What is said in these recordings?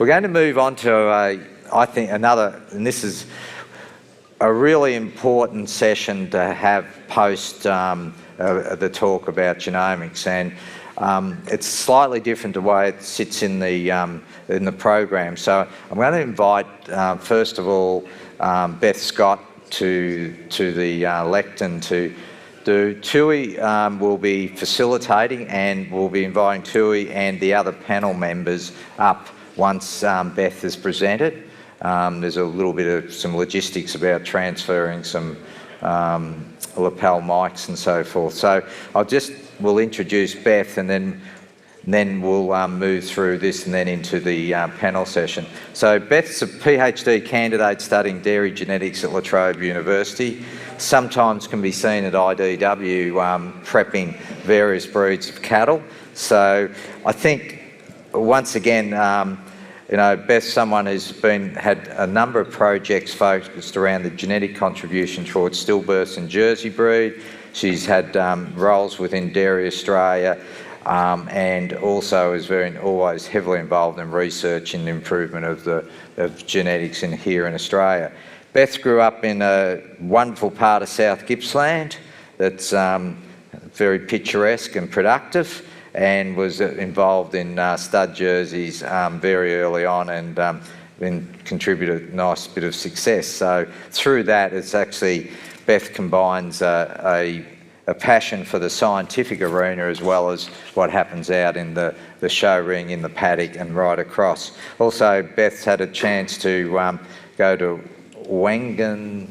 We're going to move on to, I think, another, and this is a really important session to have post the talk about genomics, and it's slightly different the way it sits in the program. So I'm going to invite, first of all, Beth Scott to the lectern to do. Thuy will be facilitating, and we'll be inviting Thuy and the other panel members up once Beth has presented. There's a little bit of some logistics about transferring some lapel mics and so forth. So we'll introduce Beth, and then we'll move through this and then into the panel session. So Beth's a PhD candidate studying dairy genetics at La Trobe University. Sometimes can be seen at IDW prepping various breeds of cattle. So I think once again, Beth's someone who's had a number of projects focused around the genetic contribution towards stillbirths and Jersey breed. She's had roles within Dairy Australia, and also is always heavily involved in research and improvement of genetics here in Australia. Beth grew up in a wonderful part of South Gippsland that's very picturesque and productive, and was involved in stud jerseys very early on, and then contributed a nice bit of success. So through that, it's actually, Beth combines a passion for the scientific arena as well as what happens out in the show ring, in the paddock and right across. Also, Beth's had a chance to go to Wengen,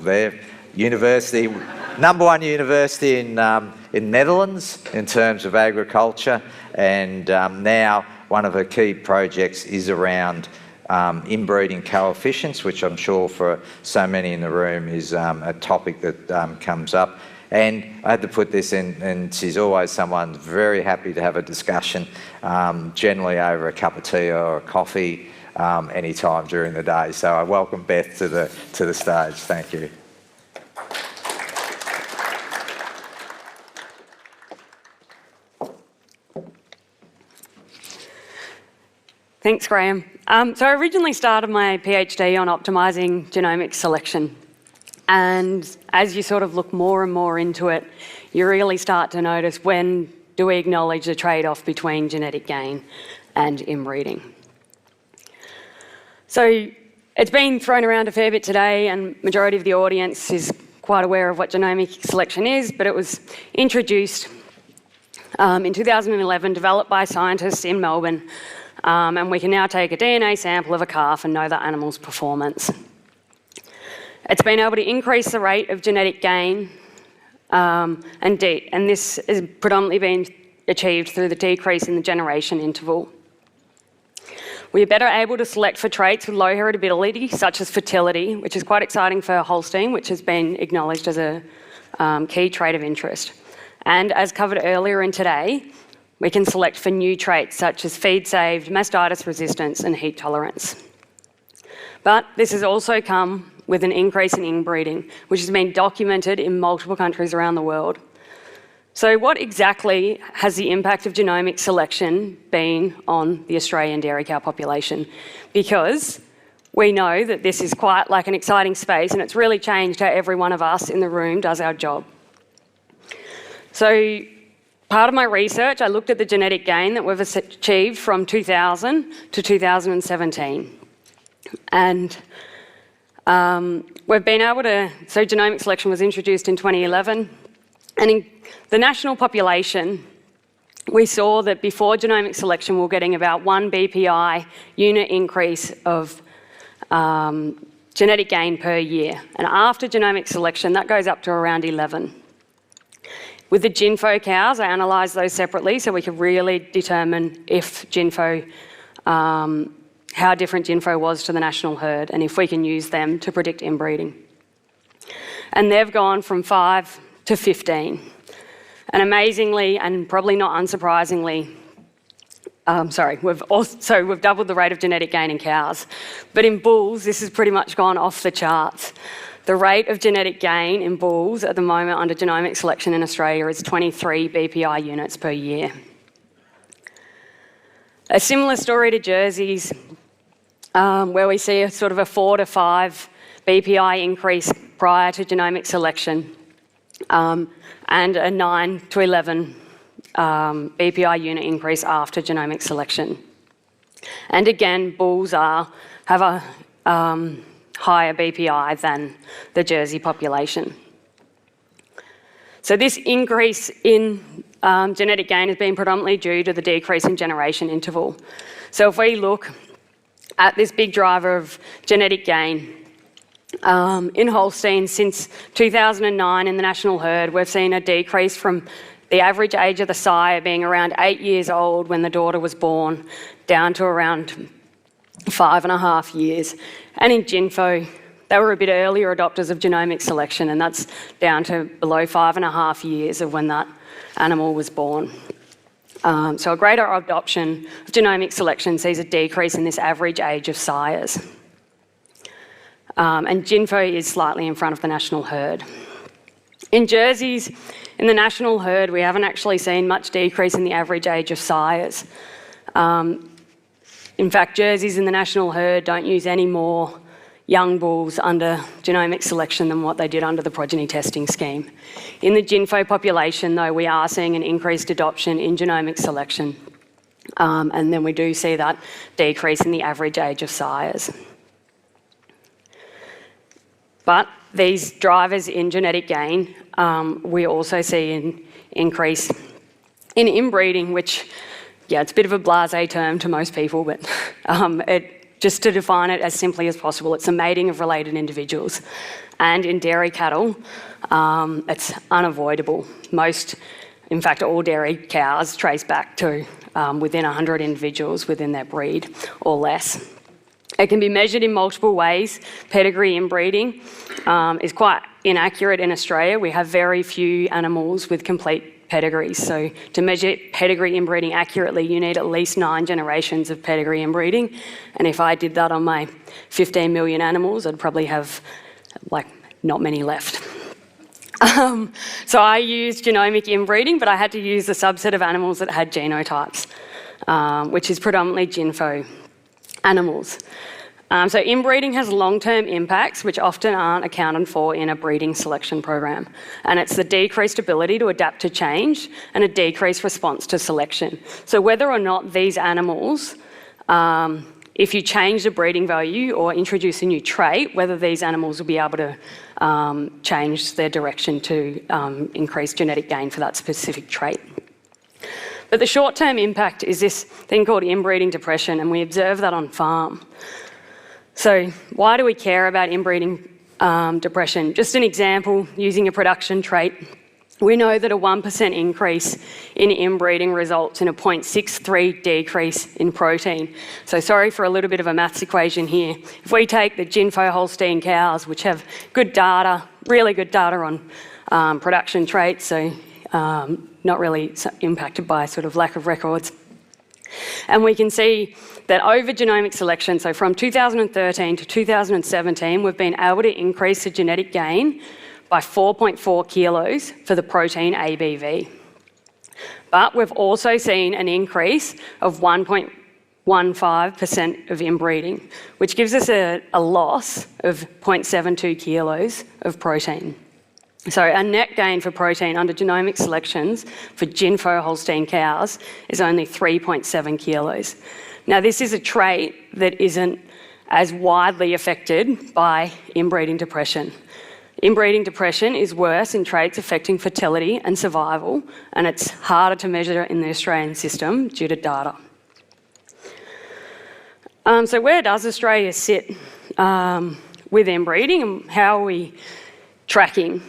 their university, #1 university in Netherlands in terms of agriculture, and now one of her key projects is around inbreeding coefficients, which I'm sure for so many in the room is a topic that comes up. And I had to put this in, and she's always someone very happy to have a discussion, generally over a cup of tea or a coffee, any time during the day. So I welcome Beth to the stage. Thank you. Thanks, Graham. So I originally started my PhD on optimising genomic selection. And as you sort of look more and more into it, you really start to notice, when do we acknowledge the trade-off between genetic gain and inbreeding? So it's been thrown around a fair bit today, and majority of the audience is quite aware of what genomic selection is, but it was introduced in 2011, developed by scientists in Melbourne, and we can now take a DNA sample of a calf and know that animal's performance. It's been able to increase the rate of genetic gain, and this has predominantly been achieved through the decrease in the generation interval. We are better able to select for traits with low heritability, such as fertility, which is quite exciting for Holstein, which has been acknowledged as a key trait of interest. And as covered earlier in today, we can select for new traits such as feed-saved, mastitis resistance and heat tolerance. But this has also come with an increase in inbreeding, which has been documented in multiple countries around the world. So what exactly has the impact of genomic selection been on the Australian dairy cow population? Because we know that this is quite like an exciting space, and it's really changed how every one of us in the room does our job. So part of my research, I looked at the genetic gain that we've achieved from 2000 to 2017. And we've been able to, so genomic selection was introduced in 2011, and in the national population, we saw that before genomic selection, we were getting about 1 BPI unit increase of genetic gain per year. And after genomic selection, that goes up to around 11. With the GINFO cows, I analysed those separately so we could really determine if GINFO, how different GINFO was to the national herd, and if we can use them to predict inbreeding. And they've gone from 5 to 15. And amazingly, and probably not unsurprisingly, we've doubled the rate of genetic gain in cows. But in bulls, this has pretty much gone off the charts. The rate of genetic gain in bulls at the moment under genomic selection in Australia is 23 BPI units per year. A similar story to Jersey's, where we see a sort of a 4 to 5 BPI increase prior to genomic selection, and a 9 to 11 BPI unit increase after genomic selection. And again, bulls have a higher BPI than the Jersey population. So this increase in genetic gain has been predominantly due to the decrease in generation interval. So if we look at this big driver of genetic gain, in Holstein since 2009 in the national herd, we've seen a decrease from the average age of the sire being around 8 years old when the daughter was born, down to around 5.5 years. And in Jinfo, they were a bit earlier adopters of genomic selection, and that's down to below 5.5 years of when that animal was born. So a greater adoption of genomic selection sees a decrease in this average age of sires. And Jinfo is slightly in front of the national herd. In Jerseys, in the national herd, we haven't actually seen much decrease in the average age of sires. In fact, Jerseys in the national herd don't use any more young bulls under genomic selection than what they did under the progeny testing scheme. In the Jinfo population, though, we are seeing an increased adoption in genomic selection. And then we do see that decrease in the average age of sires. But these drivers in genetic gain, we also see an increase in inbreeding, which, yeah, it's a bit of a blasé term to most people, but just to define it as simply as possible, it's a mating of related individuals. And in dairy cattle, it's unavoidable. Most, in fact, all dairy cows trace back to within 100 individuals within their breed or less. It can be measured in multiple ways. Pedigree inbreeding is quite inaccurate in Australia. We have very few animals with complete pedigrees. So to measure pedigree inbreeding accurately, you need at least 9 generations of pedigree inbreeding. And if I did that on my 15 million animals, I'd probably have not many left. So I used genomic inbreeding, but I had to use a subset of animals that had genotypes, which is predominantly Jinfo animals. So inbreeding has long-term impacts which often aren't accounted for in a breeding selection program. And it's the decreased ability to adapt to change and a decreased response to selection. So whether or not these animals, if you change the breeding value or introduce a new trait, whether these animals will be able to change their direction to increase genetic gain for that specific trait. But the short-term impact is this thing called inbreeding depression, and we observe that on farm. So why do we care about inbreeding depression? Just an example, using a production trait, we know that a 1% increase in inbreeding results in a 0.63 decrease in protein. So sorry for a little bit of a maths equation here. If we take the Jinfo Holstein cows, which have good data, really good data on production traits, so not really impacted by sort of lack of records. And we can see that over genomic selection, so from 2013 to 2017, we've been able to increase the genetic gain by 4.4 kilos for the protein ABV. But we've also seen an increase of 1.15% of inbreeding, which gives us a loss of 0.72 kilos of protein. So our net gain for protein under genomic selections for Jinfo Holstein cows is only 3.7 kilos. Now this is a trait that isn't as widely affected by inbreeding depression. Inbreeding depression is worse in traits affecting fertility and survival, and it's harder to measure in the Australian system due to data. So where does Australia sit with inbreeding, and how are we tracking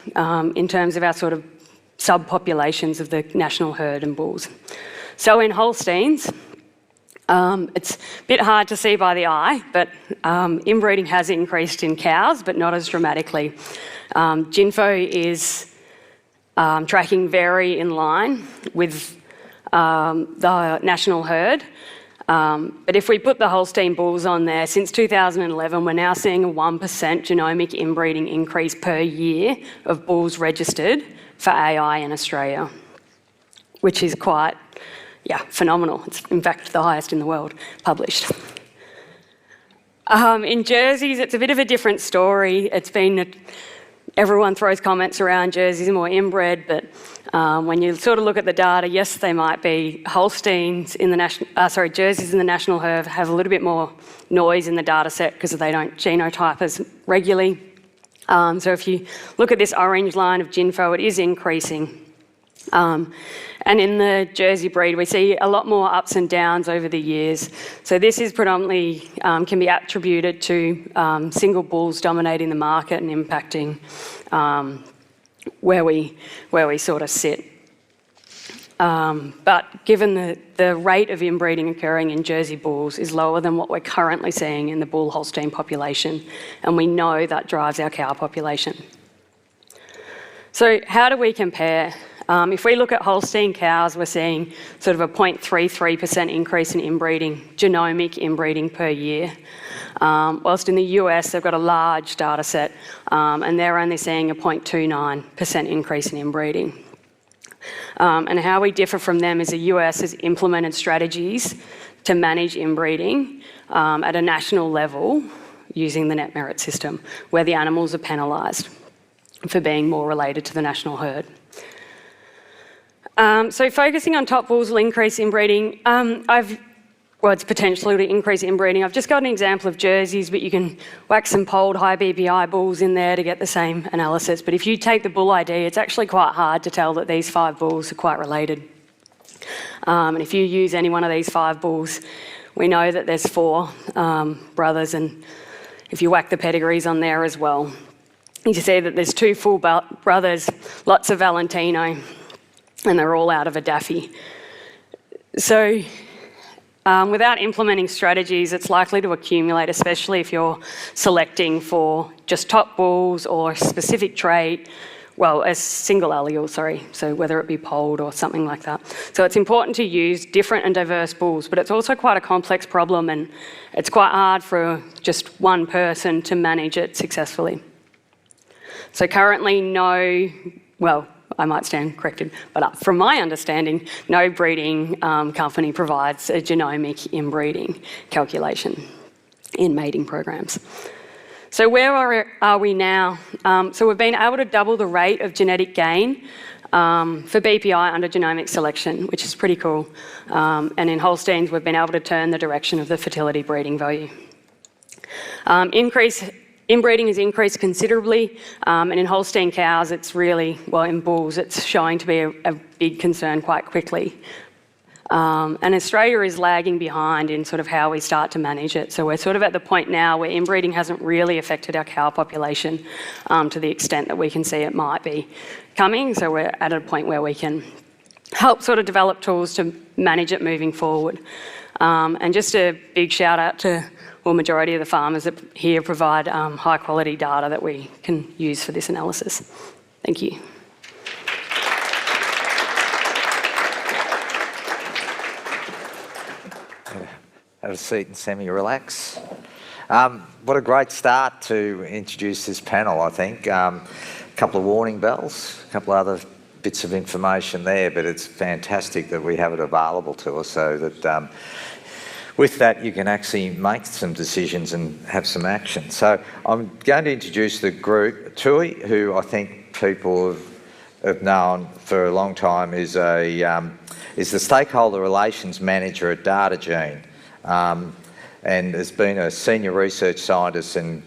in terms of our sort of subpopulations of the national herd and bulls? So in Holsteins, it's a bit hard to see by the eye, but inbreeding has increased in cows, but not as dramatically. Jinfo is tracking very in line with the national herd. But if we put the Holstein bulls on there, since 2011, we're now seeing a 1% genomic inbreeding increase per year of bulls registered for AI in Australia, which is quite yeah, phenomenal. It's in fact the highest in the world published. In jerseys, it's a bit of a different story. Everyone throws comments around jerseys are more inbred, but when you sort of look at the data, yes, they might be. Holsteins in the jerseys in the national herd have a little bit more noise in the data set because they don't genotype as regularly. So if you look at this orange line of Ginfo, it is increasing. And in the Jersey breed, we see a lot more ups and downs over the years. So this is predominantly, can be attributed to single bulls dominating the market and impacting where we sort of sit. But given the rate of inbreeding occurring in Jersey bulls is lower than what we're currently seeing in the bull Holstein population, and we know that drives our cow population. So how do we compare? If we look at Holstein cows, we're seeing sort of a 0.33% increase in inbreeding, genomic inbreeding per year. Whilst in the US, they've got a large data set, and they're only seeing a 0.29% increase in inbreeding. And how we differ from them is the US has implemented strategies to manage inbreeding at a national level using the net merit system, where the animals are penalised for being more related to the national herd. So focusing on top bulls will increase inbreeding. It's potentially to increase inbreeding. I've just got an example of jerseys, but you can whack some polled high BBI bulls in there to get the same analysis. But if you take the bull ID, it's actually quite hard to tell that these 5 bulls are quite related. And if you use any one of these 5 bulls, we know that there's 4 brothers, and if you whack the pedigrees on there as well, you can see that there's 2 full brothers, lots of Valentino, and they're all out of a Daffy. So without implementing strategies, it's likely to accumulate, especially if you're selecting for just top bulls or a specific trait, well, a single allele, sorry, so whether it be polled or something like that. So it's important to use different and diverse bulls, but it's also quite a complex problem, and it's quite hard for just one person to manage it successfully. So currently I might stand corrected, but from my understanding, no breeding company provides a genomic inbreeding calculation in mating programs. So where are we now? So we've been able to double the rate of genetic gain for BPI under genomic selection, which is pretty cool. And in Holsteins, we've been able to turn the direction of the fertility breeding value. Inbreeding has increased considerably, and in Holstein cows, it's really, in bulls, it's showing to be a big concern quite quickly. And Australia is lagging behind in sort of how we start to manage it. So we're sort of at the point now where inbreeding hasn't really affected our cow population to the extent that we can see it might be coming. So we're at a point where we can help sort of develop tools to manage it moving forward. And just a big shout out to majority of the farmers that here provide high quality data that we can use for this analysis. Thank you. Have a seat and semi-relax. What a great start to introduce this panel, I think. A couple of warning bells, a couple of other bits of information there, but it's fantastic that we have it available to us so that with that, you can actually make some decisions and have some action. So I'm going to introduce the group. Thuy, who I think people have known for a long time, is the stakeholder relations manager at DataGene, and has been a senior research scientist and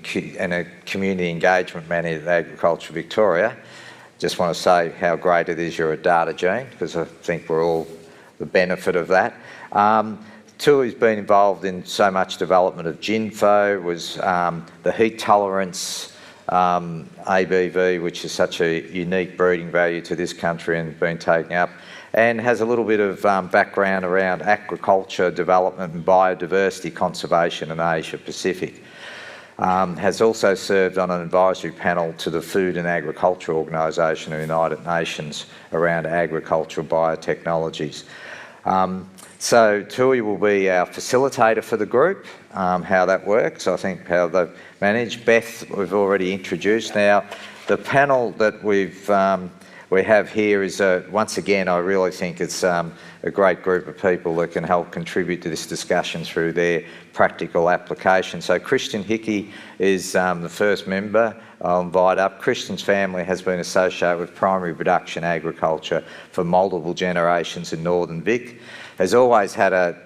a community engagement manager at Agriculture Victoria. Just want to say how great it is you're at DataGene, because I think we're all the benefit of that. Thuy's been involved in so much development of Ginfo, was the heat tolerance ABV, which is such a unique breeding value to this country and been taken up, and has a little bit of background around agriculture development and biodiversity conservation in Asia Pacific. Has also served on an advisory panel to the Food and Agriculture Organisation of the United Nations around agricultural biotechnologies. So Thuy will be our facilitator for the group, how that works, I think how they've managed. Beth, we've already introduced. Now, the panel that we're we have here is, once again, I really think it's a great group of people that can help contribute to this discussion through their practical application. So Christian Hickey is the first member. I'll invite up. Christian's family has been associated with primary production agriculture for multiple generations in Northern Vic, has always had a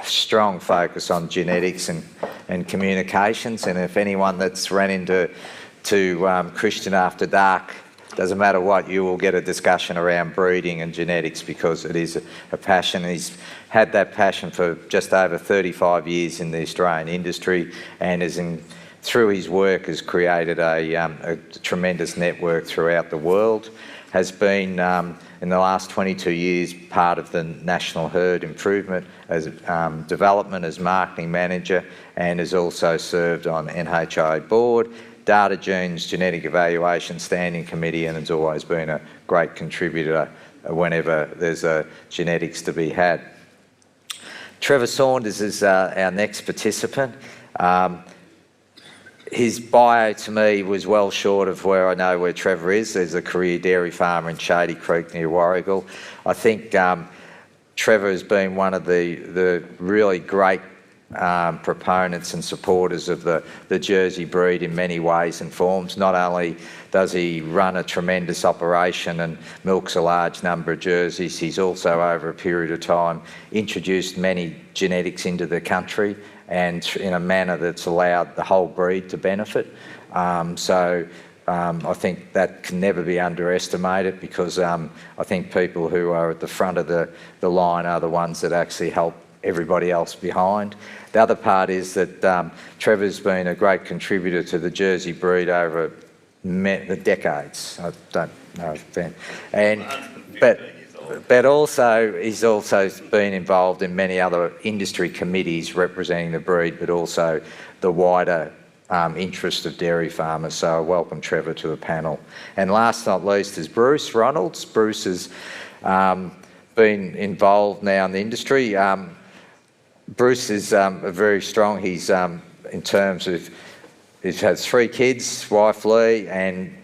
strong focus on genetics and communications, and if anyone that's ran into Christian after dark, doesn't matter what, you will get a discussion around breeding and genetics because it is a passion. He's had that passion for just over 35 years in the Australian industry, and through his work has created a tremendous network throughout the world. Has been, in the last 22 years, part of the National Herd Improvement as development as marketing manager, and has also served on NHI board, Data Genes Genetic Evaluation Standing Committee, and has always been a great contributor whenever there's genetics to be had. Trevor Saunders is our next participant. His bio to me was well short of where I know where Trevor is. There's a career dairy farmer in Shady Creek near Warrigal. I think Trevor has been one of the really great proponents and supporters of the Jersey breed in many ways and forms. Not only does he run a tremendous operation and milks a large number of Jerseys, he's also over a period of time introduced many genetics into the country and in a manner that's allowed the whole breed to benefit. I think that can never be underestimated because I think people who are at the front of the line are the ones that actually help everybody else behind. The other part is that Trevor's been a great contributor to the Jersey breed over the decades. I don't know Ben. But also, he's also been involved in many other industry committees representing the breed, but also the wider interest of dairy farmers. So I welcome Trevor to the panel. And last but not least is Bruce Ronalds. Bruce has been involved now in the industry. Bruce is very strong. He's in terms of, he's had 3 kids, wife Lee, and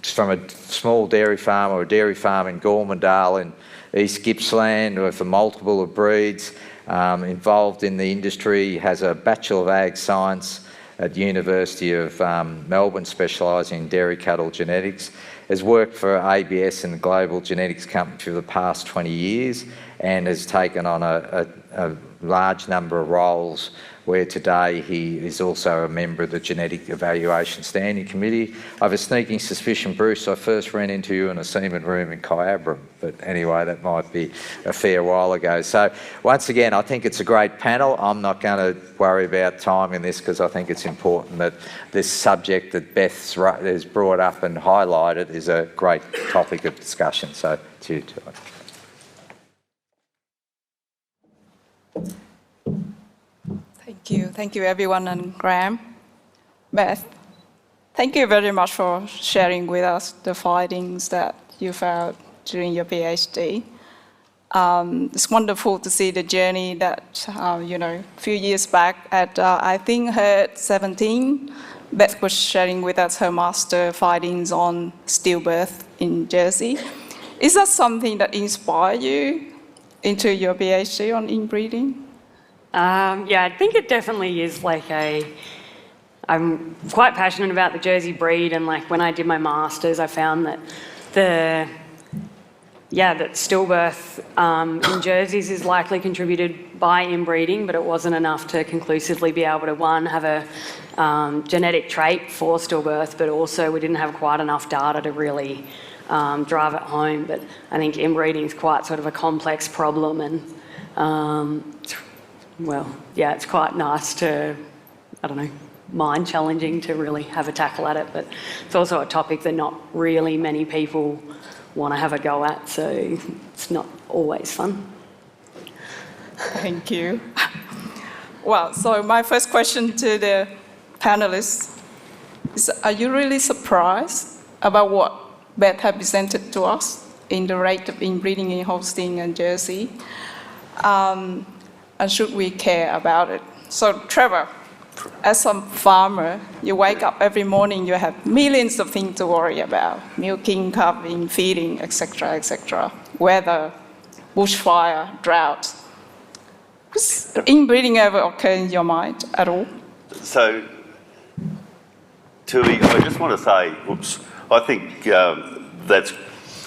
from a small dairy farm or a dairy farm in Gormandale in East Gippsland with a multiple of breeds, involved in the industry, has a Bachelor of Ag Science at the University of Melbourne, specialising in dairy cattle genetics, has worked for ABS and the Global Genetics Company for the past 20 years and has taken on a large number of roles where today he is also a member of the Genetic Evaluation Standing Committee. I have a sneaking suspicion, Bruce, I first ran into you in a semen room in Kyabram, but anyway, that might be a fair while ago. So once again, I think it's a great panel. I'm not going to worry about time in this because I think it's important that this subject that Beth has brought up and highlighted is a great topic of discussion. So to you, Todd. Thank you everyone, and Graham, Beth, thank you very much for sharing with us the findings that you found during your PhD. It's wonderful to see the journey that, a few years back at, I think, Herd 17, Beth was sharing with us her master findings on stillbirth in Jersey. Is that something that inspired you into your PhD on inbreeding? Yeah, I think it definitely is I'm quite passionate about the Jersey breed, and when I did my masters, I found that that stillbirth in Jerseys is likely contributed by inbreeding, but it wasn't enough to conclusively be able to, one, have a genetic trait for stillbirth, but also we didn't have quite enough data to really drive it home. But I think inbreeding is quite sort of a complex problem, and it's quite nice to, mind challenging to really have a tackle at it, but it's also a topic that not really many people want to have a go at, so it's not always fun. Thank you. Well, so my first question to the panelists is, are you really surprised about what Beth has presented to us in the rate of inbreeding in Holstein and Jersey? And should we care about it? So Trevor, as a farmer, you wake up every morning, you have millions of things to worry about: milking, calving, feeding, etc., weather, bushfire, drought. Does inbreeding ever occur in your mind at all? So, Thuy, I just want to say, I think that's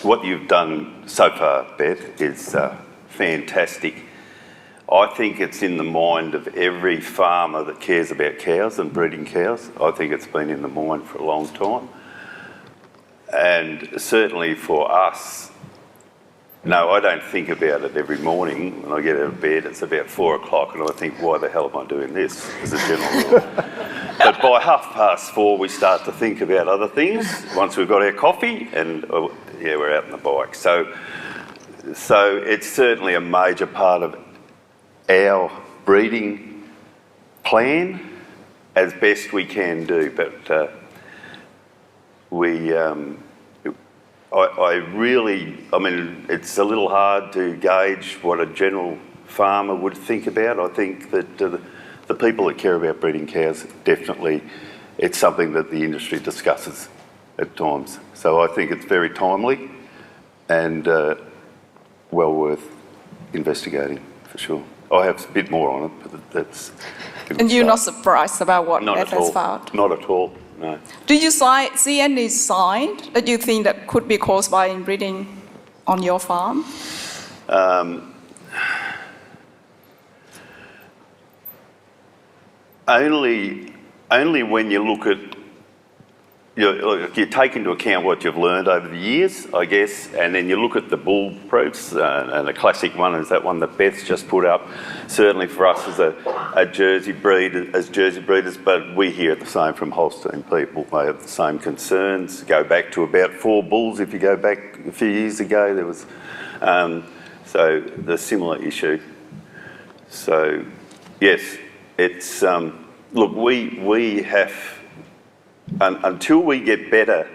what you've done so far, Beth, is fantastic. I think it's in the mind of every farmer that cares about cows and breeding cows. I think it's been in the mind for a long time. And certainly for us, no, I don't think about it every morning when I get out of bed. It's about 4 o'clock and I think, why the hell am I doing this, as a general rule? But by 4:30, we start to think about other things once we've got our coffee and, yeah, we're out on the bike. So it's certainly a major part of our breeding plan as best we can do. But I mean, it's a little hard to gauge what a general farmer would think about. I think that the people that care about breeding cows, definitely, it's something that the industry discusses at times. So I think it's very timely and well worth investigating, for sure. I have a bit more on it, but that's... And you're not surprised about what Beth has found? Not at all, no. Do you see any sign that you think that could be caused by inbreeding on your farm? Only when you look at, you take into account what you've learned over the years, I guess, and then you look at the bull proofs, and the classic one is that one that Beth's just put up. Certainly for us as a Jersey breeders, but we hear the same from Holstein people. They have the same concerns. Go back to about 4 bulls. If you go back a few years ago, there was so the similar issue. So yes, it's look, we have. Until we get better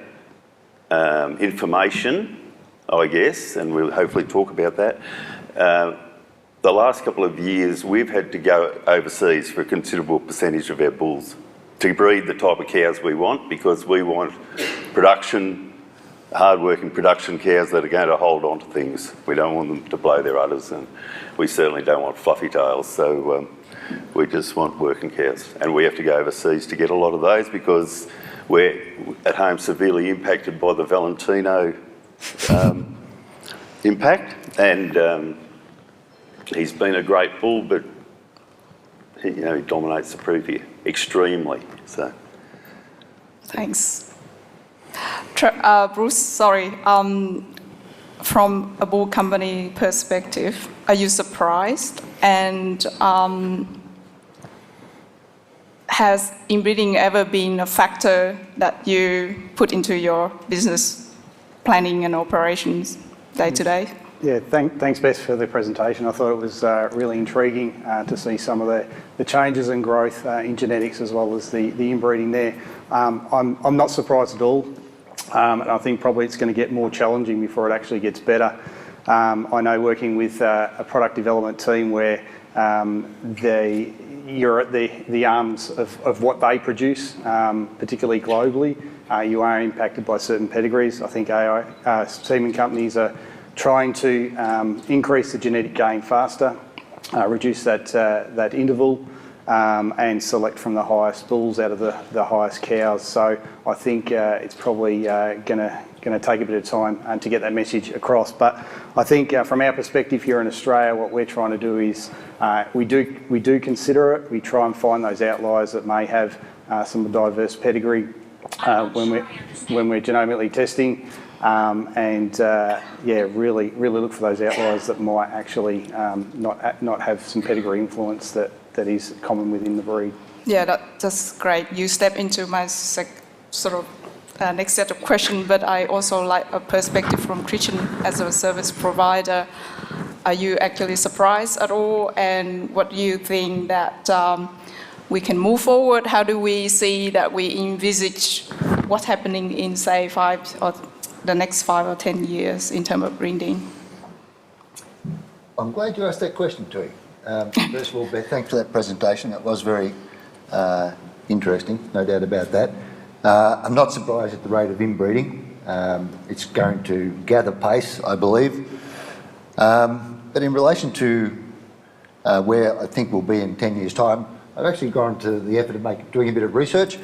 information, I guess, and we'll hopefully talk about that, the last couple of years we've had to go overseas for a considerable percentage of our bulls to breed the type of cows we want, because we want production, hard-working production cows that are going to hold on to things. We don't want them to blow their udders, and we certainly don't want fluffy tails. So we just want working cows, and we have to go overseas to get a lot of those because we're at home severely impacted by the Valentino impact, and he's been a great bull, but he dominates the proof here extremely. So, thanks, Bruce. Sorry. From a bull company perspective, are you surprised? And has inbreeding ever been a factor that you put into your business planning and operations day to day? Yeah, thanks Beth for the presentation. I thought it was really intriguing to see some of the changes and growth in genetics as well as the inbreeding there. I'm not surprised at all. And I think probably it's going to get more challenging before it actually gets better. I know working with a product development team where you're at the arms of what they produce, particularly globally. You are impacted by certain pedigrees. I think semen companies are trying to increase the genetic gain faster, reduce that interval, and select from the highest bulls out of the highest cows. So I think it's probably going to take a bit of time to get that message across. But I think from our perspective here in Australia, what we're trying to do is we do consider it. We try and find those outliers that may have some diverse pedigree when we're genomically testing, and really look for those outliers that might actually not have some pedigree influence that is common within the breed. Yeah, that's great. You step into my next set of questions, but I also like a perspective from Christian as a service provider. Are you actually surprised at all? And what do you think that we can move forward? How do we see that we envisage what's happening in, say, the next 5 or 10 years in terms of breeding? I'm glad you asked that question, Thuy. First of all, Beth, thanks for that presentation. It was very interesting, no doubt about that. I'm not surprised at the rate of inbreeding. It's going to gather pace, I believe. But in relation to where I think we'll be in 10 years' time, I've actually gone to the effort of doing a bit of research.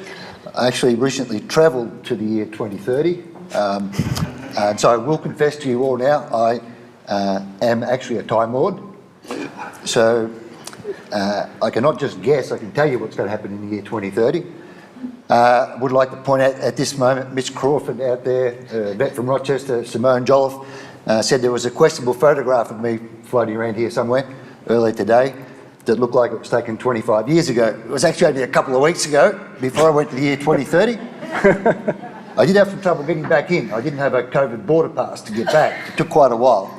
I actually recently travelled to the year 2030. And so I will confess to you all now, I am actually a Time Lord. So I cannot just guess, I can tell you what's going to happen in the year 2030. I would like to point out at this moment, Mitch Crawford out there, a vet from Rochester, Simone Jolliffe, said there was a questionable photograph of me floating around here somewhere earlier today that looked like it was taken 25 years ago. It was actually only a couple of weeks ago, before I went to the year 2030. I did have some trouble getting back in. I didn't have a COVID border pass to get back. It took quite a while.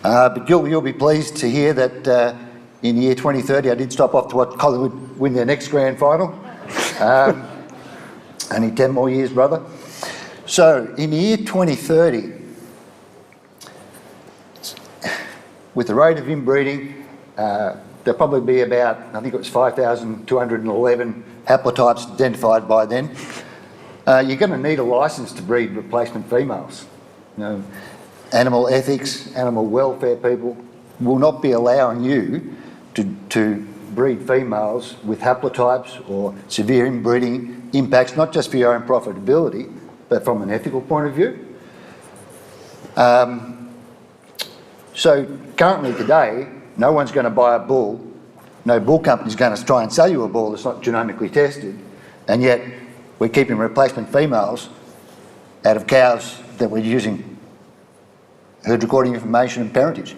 But you'll be pleased to hear that in the year 2030 I did stop off to watch Collingwood win their next grand final. Only 10 more years, brother. So in the year 2030, with the rate of inbreeding, there'll probably be about, I think it was 5,211 haplotypes identified by then. You're going to need a licence to breed replacement females. You know, animal ethics, animal welfare people will not be allowing you to breed females with haplotypes or severe inbreeding impacts, not just for your own profitability, but from an ethical point of view. So currently today, no one's going to buy a bull, no bull company's going to try and sell you a bull that's not genomically tested, and yet we're keeping replacement females out of cows that we're using herd recording information and parentage.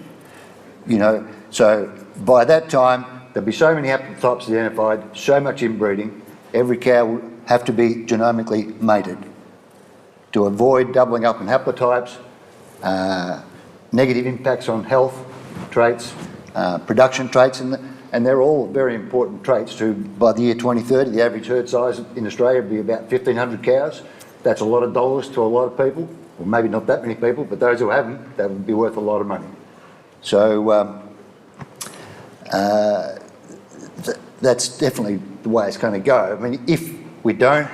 You know, so by that time, there'll be so many haplotypes identified, so much inbreeding, every cow will have to be genomically mated to avoid doubling up in haplotypes, negative impacts on health traits, production traits, and they're all very important traits to, by the year 2030, the average herd size in Australia will be about 1,500 cows. That's a lot of dollars to a lot of people, or maybe not that many people, but those who haven't, that would be worth a lot of money. So that's definitely the way it's going to go. I mean, if we don't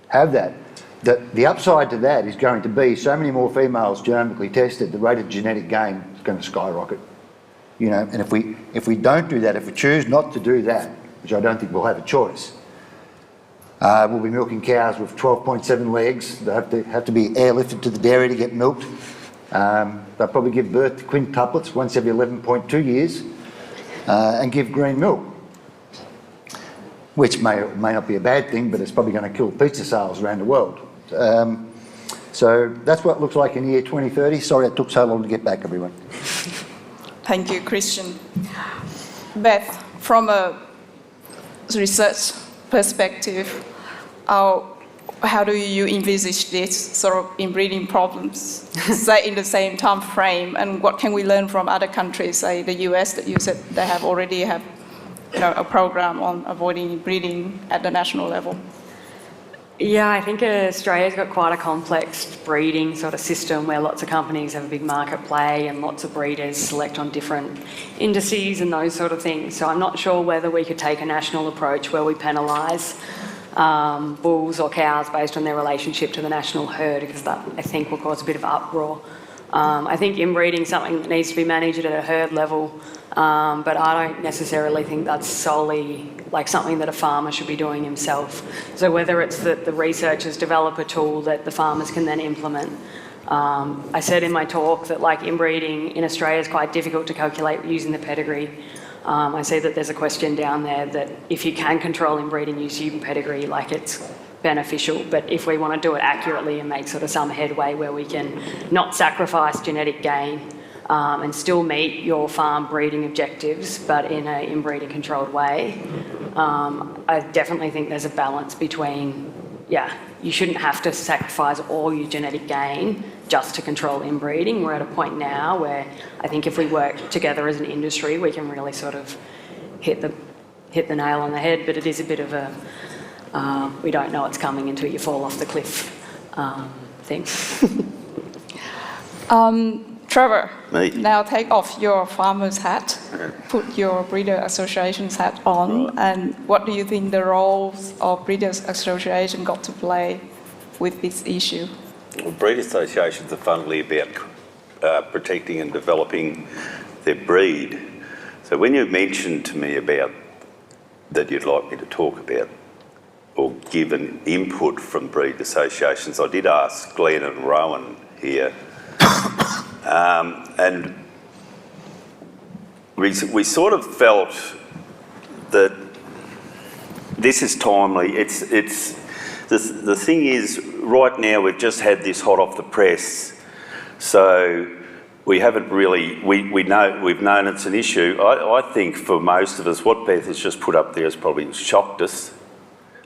have that, the upside to that is going to be so many more females genomically tested, the rate of genetic gain is going to skyrocket. You know, and if we don't do that, if we choose not to do that, which I don't think we'll have a choice, we'll be milking cows with 12.7 legs. They have to be airlifted to the dairy to get milked. They'll probably give birth to quintuplets once every 11.2 years and give green milk, which may or may not be a bad thing, but it's probably going to kill pizza sales around the world. So that's what it looks like in the year 2030. Sorry it took so long to get back, everyone. Thank you, Christian. Beth, from a research perspective, how do you envisage this sort of inbreeding problems, say in the same time frame, and what can we learn from other countries, say the US, that you said they already have a program on avoiding inbreeding at the national level? Yeah, I think Australia's got quite a complex breeding sort of system where lots of companies have a big market play and lots of breeders select on different indices and those sort of things. So I'm not sure whether we could take a national approach where we penalise bulls or cows based on their relationship to the national herd, because that, I think, will cause a bit of uproar. I think inbreeding is something that needs to be managed at a herd level, but I don't necessarily think that's solely like something that a farmer should be doing himself. So whether it's that the researchers develop a tool that the farmers can then implement. I said in my talk that like inbreeding in Australia is quite difficult to calculate using the pedigree. I see that there's a question down there that if you can control inbreeding using pedigree, like it's beneficial, but if we want to do it accurately and make sort of some headway where we can not sacrifice genetic gain and still meet your farm breeding objectives, but in an inbreeding controlled way, I definitely think there's a balance between, you shouldn't have to sacrifice all your genetic gain just to control inbreeding. We're at a point now where I think if we work together as an industry, we can really sort of hit the nail on the head, but it is a bit of a we don't know what's coming until you fall off the cliff thing. Trevor, Me. now take off your farmer's hat, put your breeder association's hat on, and what do you think the roles of breeders association got to play with this issue? Well, breed associations are funnily about protecting and developing their breed. So when you mentioned to me about that you'd like me to talk about or give an input from breed associations, I did ask Glenn and Rowan here, and we sort of felt that this is timely. The thing is, right now we've just had this hot off the press, so we haven't really, we've known it's an issue. I think for most of us, what Beth has just put up there has probably shocked us.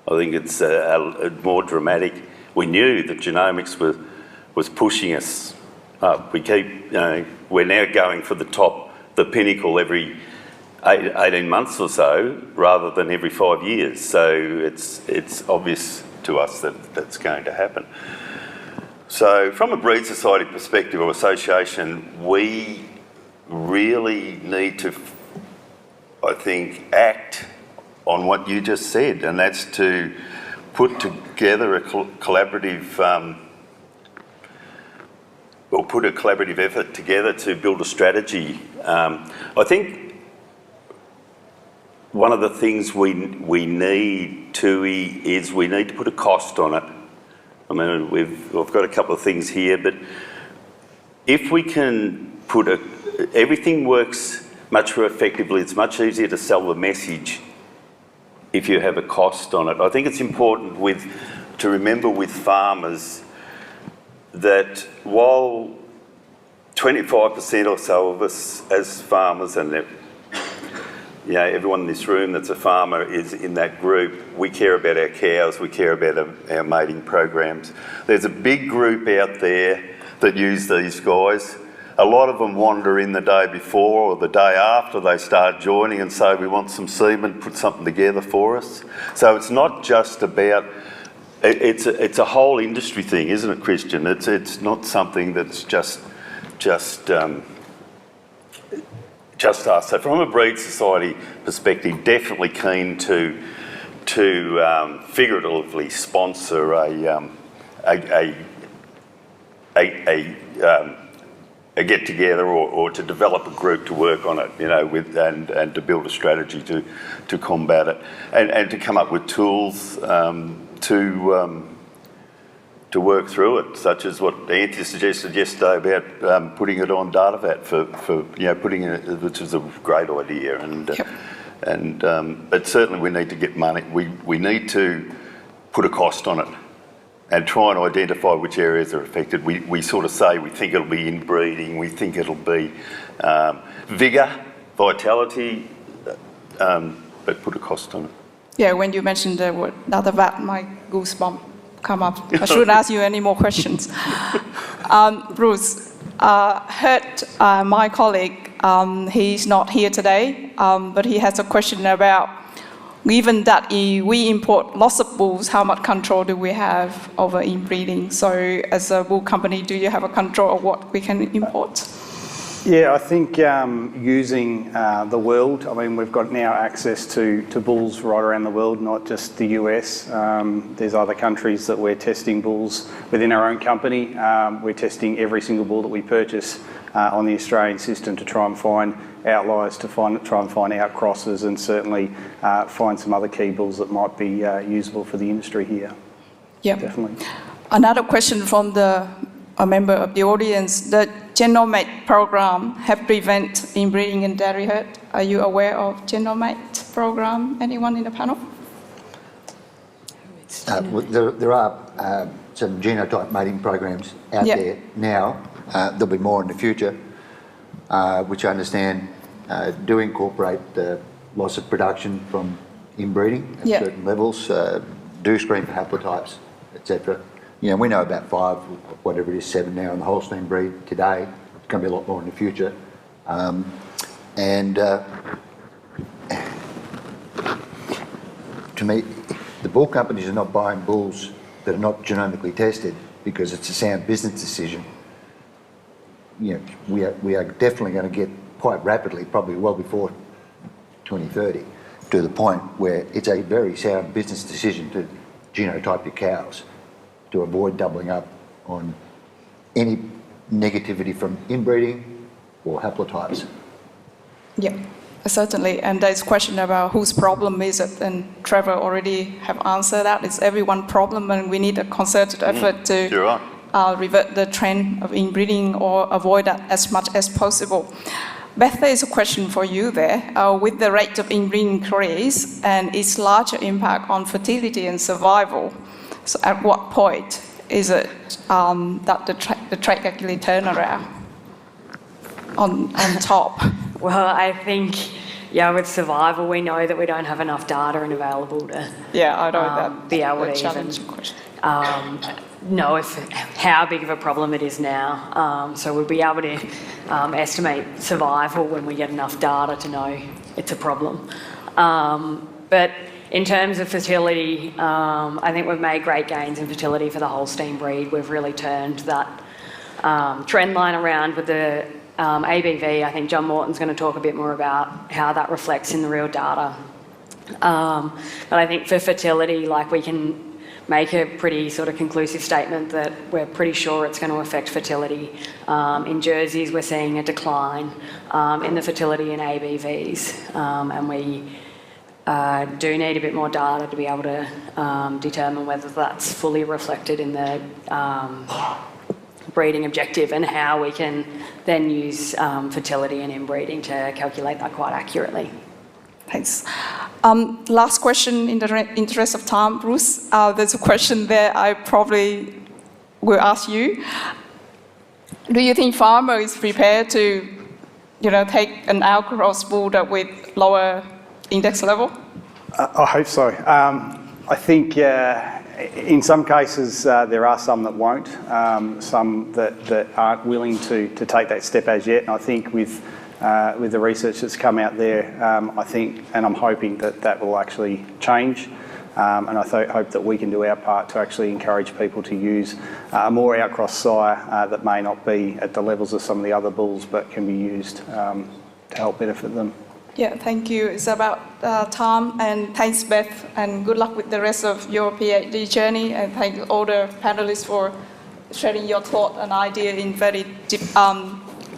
I think it's more dramatic. We knew that genomics was pushing us up. We're now going for the pinnacle every 18 months or so, rather than every 5 years. So it's obvious to us that that's going to happen. So from a breed society perspective or association, we really need to, I think, act on what you just said, and that's to put together a collaborative or put a collaborative effort together to build a strategy. I think one of the things we need to is we need to put a cost on it. I mean, we've got a couple of things here, but if we can everything works much more effectively. It's much easier to sell the message if you have a cost on it. I think it's important to remember with farmers that while 25% or so of us as farmers, and everyone in this room that's a farmer is in that group, we care about our cows, we care about our mating programs. There's a big group out there that use these guys. A lot of them wander in the day before or the day after they start joining and say, we want some semen, put something together for us. So it's not just about, it's a whole industry thing, isn't it, Christian? It's not something that's just us. So from a breed society perspective, definitely keen to figuratively sponsor a get together or to develop a group to work on it, and to build a strategy to combat it and to come up with tools to work through it, such as what Anthony suggested yesterday about putting it on DataVat for putting it, which is a great idea. But certainly we need to get money. We need to put a cost on it and try and identify which areas are affected. We sort of say we think it'll be inbreeding, we think it'll be vigour, vitality, but put a cost on it. Yeah, when you mentioned the word DataVat, my goosebump come up. I shouldn't ask you any more questions. Bruce, heard my colleague, he's not here today, but he has a question about, given that we import lots of bulls, how much control do we have over inbreeding? So as a bull company, do you have a control of what we can import? Yeah, I think using the world, I mean, we've got now access to bulls right around the world, not just the US. There's other countries that we're testing bulls within our own company. We're testing every single bull that we purchase on the Australian system to try and find outliers, to try and find outcrosses, and certainly find some other key bulls that might be usable for the industry here. Yeah, definitely. Another question from a member of the audience. The Genomic program have prevent inbreeding in dairy herd. Are you aware of Genomic program? Anyone in the panel? There are some genotype mating programs out there now. There'll be more in the future, which I understand do incorporate the loss of production from inbreeding at certain levels, do screen for haplotypes, etc. We know about 5, whatever it is, 7 now in the Holstein breed today. It's going to be a lot more in the future. To me, the bull companies are not buying bulls that are not genomically tested because it's a sound business decision. we are definitely going to get quite rapidly, probably well before 2030, to the point where it's a very sound business decision to genotype your cows to avoid doubling up on any negativity from inbreeding or haplotypes. Yeah, certainly. And there's a question about whose problem is it, and Trevor already have answered that. It's everyone's problem, and we need a concerted effort to You're right. revert the trend of inbreeding or avoid that as much as possible. Beth, there is a question for you there. With the rate of inbreeding increase and its larger impact on fertility and survival, so at what point is it that the trade actually turn around on top? Well, I think, with survival, we know that we don't have enough data and available to I know that be able to challenging question. know how big of a problem it is now. So we'll be able to estimate survival when we get enough data to know it's a problem. But in terms of fertility, I think we've made great gains in fertility for the Holstein breed. We've really turned that trend line around with the ABV. I think John Morton's going to talk a bit more about how that reflects in the real data. But I think for fertility, we can make a pretty sort of conclusive statement that we're pretty sure it's going to affect fertility. In Jerseys, we're seeing a decline in the fertility in ABVs, and we do need a bit more data to be able to determine whether that's fully reflected in the breeding objective and how we can then use fertility and inbreeding to calculate that quite accurately. Thanks. Last question in the interest of time, Bruce. There's a question there I probably will ask you. Do you think farmer is prepared to, take an outcross bull with lower index level? I hope so. I think in some cases there are some that won't, some that aren't willing to take that step as yet. And I think with the research that's come out there, I think, and I'm hoping that will actually change. And I hope that we can do our part to actually encourage people to use a more outcross sire that may not be at the levels of some of the other bulls, but can be used to help benefit them. Yeah, thank you. It's about time, and thanks, Beth, and good luck with the rest of your PhD journey, and thank all the panelists for sharing your thought and idea in very deep,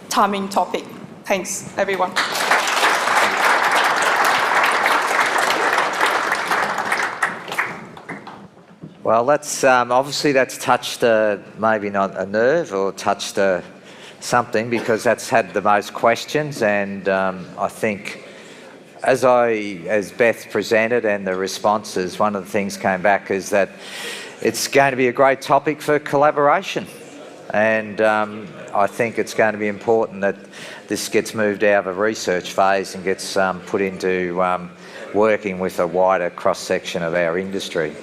timing topic. Thanks, everyone. Well, that's obviously that's touched maybe not a nerve or touched something, because that's had the most questions, and I think as Beth presented and the responses, one of the things came back is that it's going to be a great topic for collaboration, and I think it's going to be important that this gets moved out of a research phase and gets put into working with a wider cross-section of our industry.